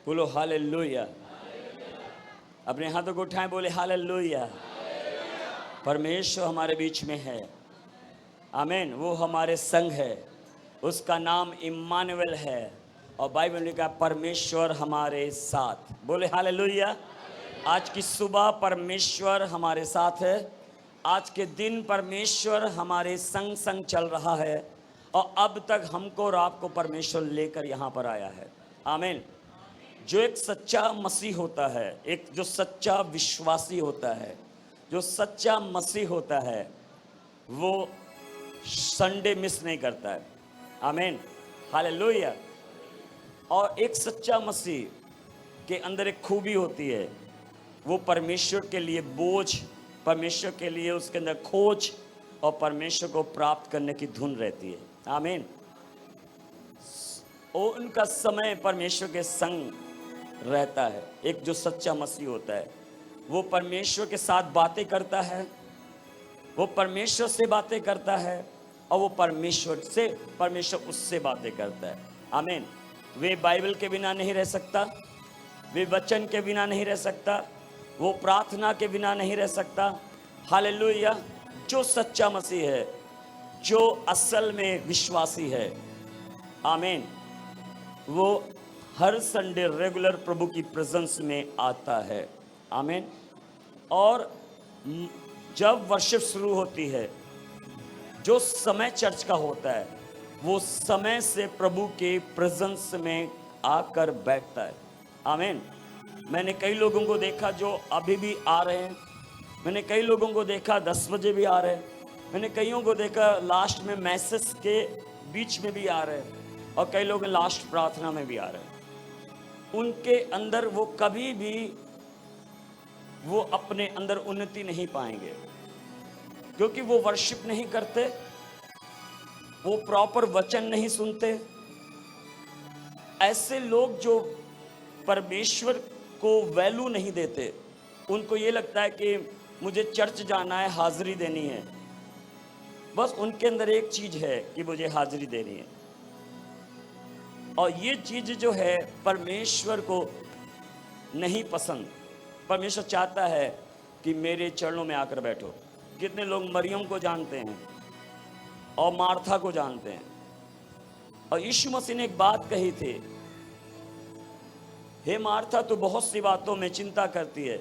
बोलो हालेलुया। अपने हाथों को उठाएं, बोले हालेलुया। परमेश्वर हमारे बीच में है, आमीन। वो हमारे संग है, उसका नाम इम्मानुएल है। और बाइबल में लिखा परमेश्वर हमारे साथ। बोले हालेलुया। आज की सुबह परमेश्वर हमारे साथ है, आज के दिन परमेश्वर हमारे संग संग चल रहा है, और अब तक हमको और आपको परमेश्वर लेकर यहाँ पर आया है, आमीन। जो एक सच्चा मसीह होता है, एक जो सच्चा विश्वासी होता है, जो सच्चा मसीह होता है, वो संडे मिस नहीं करता है, आमीन, हालेलुया। और एक सच्चा मसीह के अंदर एक खूबी होती है, वो परमेश्वर के लिए बोझ, परमेश्वर के लिए उसके अंदर खोज और परमेश्वर को प्राप्त करने की धुन रहती है, आमीन। और उनका समय परमेश्वर के संग रहता है। एक जो सच्चा मसीह होता है, वो परमेश्वर के साथ बातें करता है, वो परमेश्वर से बातें करता है, और वो परमेश्वर उससे बातें करता है, आमीन। वे बाइबल के बिना नहीं रह सकता, वे वचन के बिना नहीं रह सकता, वो प्रार्थना के बिना नहीं रह सकता, हालेलुया। जो सच्चा मसीह है, जो असल में विश्वासी है, आमीन, वो हर संडे रेगुलर प्रभु की प्रेजेंस में आता है, आमीन। और जब वर्शिप शुरू होती है, जो समय चर्च का होता है, वो समय से प्रभु के प्रेजेंस में आकर बैठता है, आमीन। मैंने कई लोगों को देखा जो अभी भी आ रहे हैं, मैंने कई लोगों को देखा 10 बजे भी आ रहे हैं, मैंने कईयों को देखा लास्ट में मैसेज के बीच में भी आ रहे हैं, और कई लोग लास्ट प्रार्थना में भी आ रहे हैं। उनके अंदर वो कभी भी वो अपने अंदर उन्नति नहीं पाएंगे, क्योंकि वो वर्शिप नहीं करते, वो प्रॉपर वचन नहीं सुनते। ऐसे लोग जो परमेश्वर को वैल्यू नहीं देते, उनको ये लगता है कि मुझे चर्च जाना है, हाजिरी देनी है, बस उनके अंदर एक चीज है कि मुझे हाजिरी देनी है। और ये चीज जो है परमेश्वर को नहीं पसंद। परमेश्वर चाहता है कि मेरे चरणों में आकर बैठो। कितने लोग मरियम को जानते हैं और मार्था को जानते हैं, और यीशु मसीह ने एक बात कही थी, हे मार्था तो बहुत सी बातों में चिंता करती है,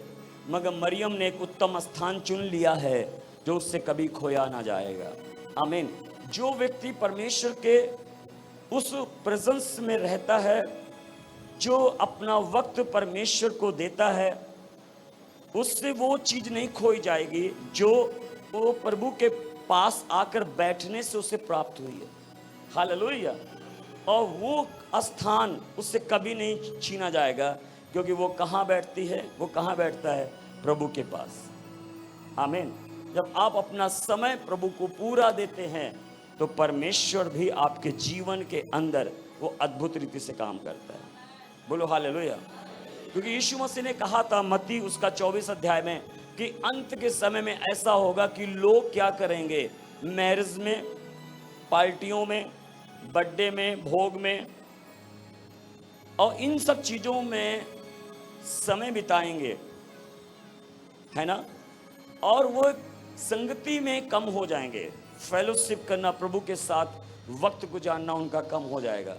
मगर मरियम ने एक उत्तम स्थान चुन लिया है जो उससे कभी खोया ना जाएगा, आमीन। जो व्यक्ति परमेश्वर के उस प्रेजेंस में रहता है, जो अपना वक्त परमेश्वर को देता है, उससे वो चीज नहीं खोई जाएगी जो वो प्रभु के पास आकर बैठने से उसे प्राप्त हुई है, हालेलुया। और वो स्थान उससे कभी नहीं छीना जाएगा, क्योंकि वो कहाँ बैठती है, वो कहाँ बैठता है, प्रभु के पास, आमीन। जब आप अपना समय प्रभु को पूरा देते हैं, तो परमेश्वर भी आपके जीवन के अंदर वो अद्भुत रीति से काम करता है, बोलो हालेलुया। क्योंकि यीशु मसीह ने कहा था मत्ती उसका 24 अध्याय में कि अंत के समय में ऐसा होगा कि लोग क्या करेंगे, मैरिज में, पार्टियों में, बर्थडे में, भोग में, और इन सब चीजों में समय बिताएंगे, है ना, और वो संगति में कम हो जाएंगे। फेलोशिप करना, प्रभु के साथ वक्त गुजारना उनका कम हो जाएगा,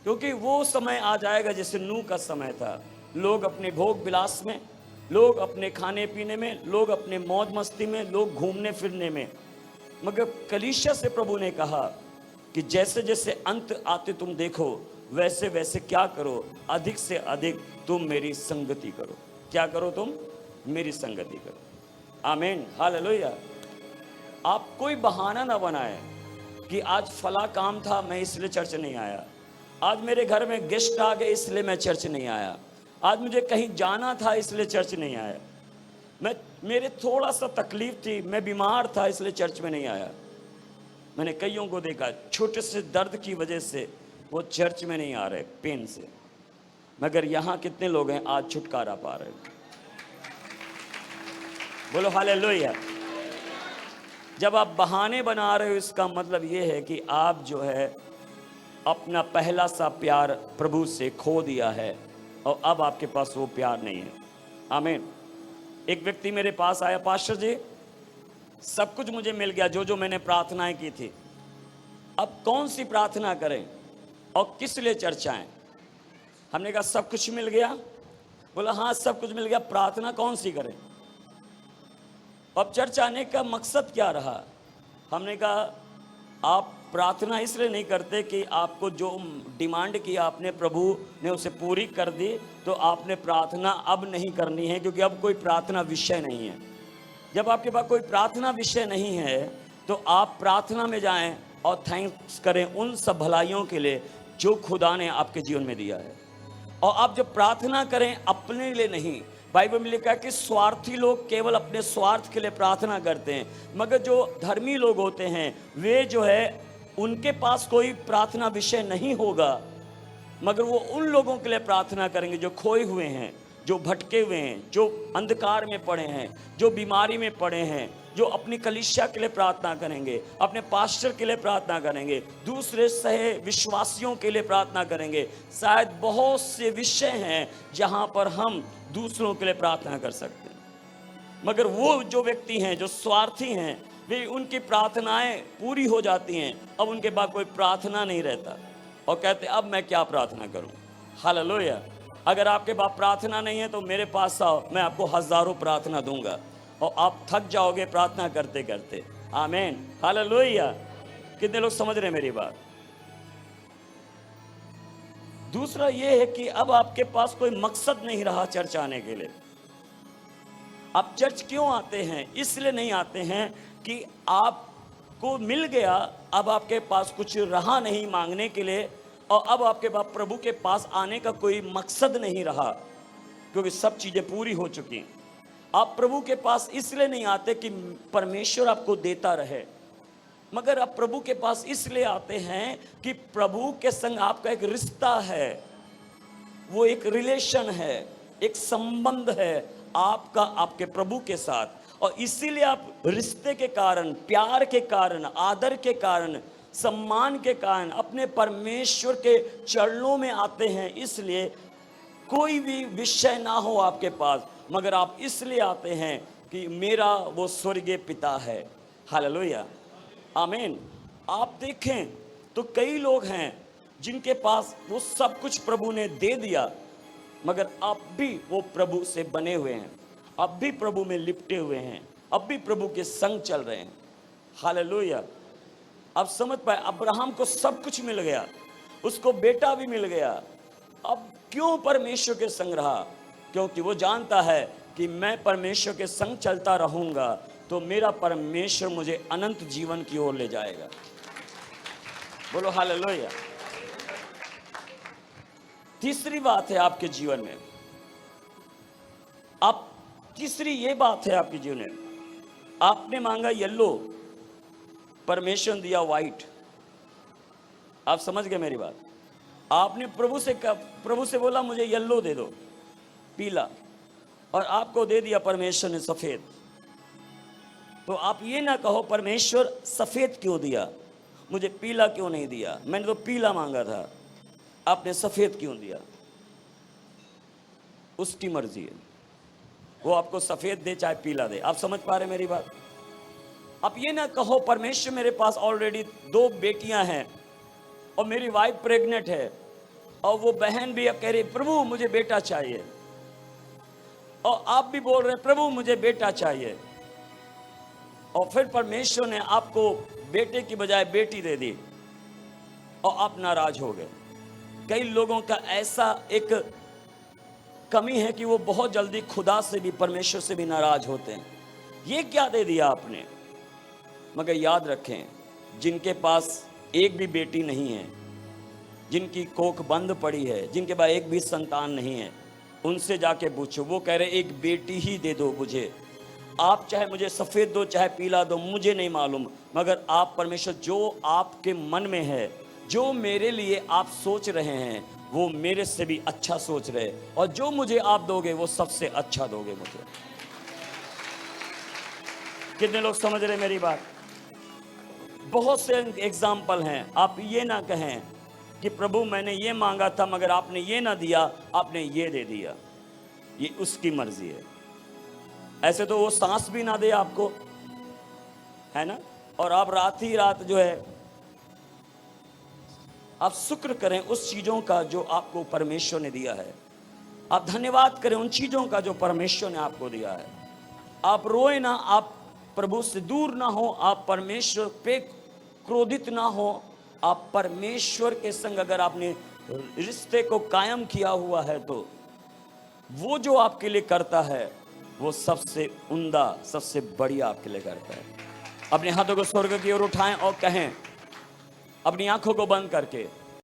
क्योंकि वो समय आ जाएगा जैसे नूह का समय था। लोग अपने भोग विलास में, लोग अपने खाने पीने में, लोग अपने मौज मस्ती में, लोग घूमने फिरने में, मगर कलीसिया से प्रभु ने कहा कि जैसे जैसे अंत आते तुम देखो, वैसे वैसे क्या करो, अधिक से अधिक तुम मेरी संगति करो। क्या करो? तुम मेरी संगति करो, आमीन, हालेलुया। आप कोई बहाना ना बनाए कि आज फला काम था मैं इसलिए चर्च नहीं आया, आज मेरे घर में गेस्ट आ गए इसलिए मैं चर्च नहीं आया, आज मुझे कहीं जाना था इसलिए चर्च नहीं आया, मेरे थोड़ा सा तकलीफ थी, मैं बीमार था इसलिए चर्च में नहीं आया। मैंने कईयों को देखा छोटे से दर्द की वजह से वो चर्च में नहीं आ रहे, पेन से, मगर यहाँ कितने लोग हैं आज छुटकारा पा रहे हैं, बोलो हालेलुया। जब आप बहाने बना रहे हो, इसका मतलब ये है कि आप जो है अपना पहला सा प्यार प्रभु से खो दिया है, और अब आपके पास वो प्यार नहीं है। आमीन। एक व्यक्ति मेरे पास आया, पास्टर जी सब कुछ मुझे मिल गया जो जो मैंने प्रार्थनाएं की थी, अब कौन सी प्रार्थना करें और किस लिए चर्चाएं। हमने कहा सब कुछ मिल गया। बोला हाँ सब कुछ मिल गया, प्रार्थना कौन सी करें। अब चर्चा आने का मकसद क्या रहा। हमने कहा आप प्रार्थना इसलिए नहीं करते कि आपको जो डिमांड किया आपने प्रभु ने उसे पूरी कर दी, तो आपने प्रार्थना अब नहीं करनी है, क्योंकि अब कोई प्रार्थना विषय नहीं है। जब आपके पास कोई प्रार्थना विषय नहीं है तो आप प्रार्थना में जाएं और थैंक्स करें उन सब भलाइयों के लिए जो खुदा ने आपके जीवन में दिया है। और आप जब प्रार्थना करें अपने लिए नहीं, बाइबल में लिखा है कि स्वार्थी लोग केवल अपने स्वार्थ के लिए प्रार्थना करते हैं, मगर जो धर्मी लोग होते हैं वे जो है उनके पास कोई प्रार्थना विषय नहीं होगा, मगर वो उन लोगों के लिए प्रार्थना करेंगे जो खोए हुए हैं, जो भटके हुए हैं, जो अंधकार में पड़े हैं, जो बीमारी में पड़े हैं, जो अपनी कलीसिया के लिए प्रार्थना करेंगे, अपने पास्टर के लिए प्रार्थना करेंगे, दूसरे सहे विश्वासियों के लिए प्रार्थना करेंगे। शायद बहुत से विषय हैं जहां पर हम दूसरों के लिए प्रार्थना कर सकते हैं, मगर वो जो व्यक्ति हैं जो स्वार्थी हैं वे उनकी प्रार्थनाएं पूरी हो जाती हैं, अब उनके बाद कोई प्रार्थना नहीं रहता और कहते अब मैं क्या प्रार्थना करूं। हालेलुया। अगर आपके पास प्रार्थना नहीं है तो मेरे पास आओ, मैं आपको हजारों प्रार्थना दूंगा और आप थक जाओगे प्रार्थना करते करते। आमीन। हालेलुया। कितने लोग समझ रहे हैं मेरी बात। दूसरा ये है कि अब आपके पास कोई मकसद नहीं रहा चर्च आने के लिए। आप चर्च क्यों आते हैं? इसलिए नहीं आते हैं कि आपको मिल गया, अब आपके पास कुछ रहा नहीं मांगने के लिए, और अब आपके पास प्रभु के पास आने का कोई मकसद नहीं रहा, क्योंकि सब चीजें पूरी हो चुकी। आप प्रभु के पास इसलिए नहीं आते कि परमेश्वर आपको देता रहे, मगर आप प्रभु के पास इसलिए आते हैं कि प्रभु के संग आपका एक रिश्ता है, वो एक रिलेशन है, एक संबंध है आपका आपके प्रभु के साथ। और इसीलिए आप रिश्ते के कारण, प्यार के कारण, आदर के कारण, सम्मान के कारण अपने परमेश्वर के चरणों में आते हैं। इसलिए कोई भी विषय ना हो आपके पास, मगर आप इसलिए आते हैं कि मेरा वो स्वर्गीय पिता है। हालेलुया। आमीन। आप देखें तो कई लोग हैं जिनके पास वो सब कुछ प्रभु ने दे दिया, मगर अब भी वो प्रभु से बने हुए हैं, अब भी प्रभु में लिपटे हुए हैं, अब भी प्रभु के संग चल रहे हैं। हालेलुया। अब समझ पाए, अब्राहम को सब कुछ मिल गया, उसको बेटा भी मिल गया, अब क्यों परमेश्वर के संग रहा? क्योंकि वो जानता है कि मैं परमेश्वर के संग चलता रहूंगा तो मेरा परमेश्वर मुझे अनंत जीवन की ओर ले जाएगा। बोलो हालेलुया। तीसरी बात है आपके जीवन में, आप तीसरी ये बात है आपके जीवन में, आपने मांगा येलो, परमेश्वर दिया व्हाइट। आप समझ गए मेरी बात। आपने प्रभु से बोला मुझे येलो दे दो, पीला, और आपको दे दिया परमेश्वर ने सफेद। तो आप ये ना कहो परमेश्वर सफेद क्यों दिया, मुझे पीला क्यों नहीं दिया, मैंने तो पीला मांगा था, आपने सफेद क्यों दिया। उसकी मर्जी है, वो आपको सफेद दे चाहे पीला दे। आप समझ पा रहे मेरी बात। आप ये ना कहो परमेश्वर मेरे पास ऑलरेडी 2 बेटियां हैं और मेरी वाइफ प्रेग्नेंट है और वो बहन भी कह रही प्रभु मुझे बेटा चाहिए, और आप भी बोल रहे हैं प्रभु मुझे बेटा चाहिए, और फिर परमेश्वर ने आपको बेटे की बजाय बेटी दे दी और आप नाराज हो गए। कई लोगों का ऐसा एक कमी है कि वो बहुत जल्दी खुदा से भी, परमेश्वर से भी नाराज होते हैं। ये क्या दे दिया आपने? मगर याद रखें, जिनके पास एक भी बेटी नहीं है, जिनकी कोख बंद पड़ी है, जिनके पास एक भी संतान नहीं है, उनसे जाके पूछो, वो कह रहे एक बेटी ही दे दो मुझे। आप चाहे मुझे सफ़ेद दो चाहे पीला दो, मुझे नहीं मालूम, मगर आप परमेश्वर जो आपके मन में है, जो मेरे लिए आप सोच रहे हैं, वो मेरे से भी अच्छा सोच रहे, और जो मुझे आप दोगे वो सबसे अच्छा दोगे मुझे। कितने लोग समझ रहे मेरी बात? बहुत से एग्जाम्पल हैं। आप ये ना कहें कि प्रभु मैंने ये मांगा था मगर आपने ये ना दिया, आपने ये दे दिया, ये उसकी मर्जी है। ऐसे तो वो सांस भी ना दे आपको, है ना, और आप रात ही रात जो है आप शुक्र करें उस चीजों का जो आपको परमेश्वर ने दिया है। आप धन्यवाद करें उन चीजों का जो परमेश्वर ने आपको दिया है। आप रोए ना, आप प्रभु से दूर ना हो, आप परमेश्वर पे क्रोधित ना हो। आप परमेश्वर के संग अगर आपने रिश्ते को कायम किया हुआ है तो वो जो आपके लिए करता है वो सबसे उम्दा, सबसे बढ़िया आपके लिए करता है। अपने हाथों को स्वर्ग की ओर उठाएं और कहें, अपनी आंखों को बंद करके,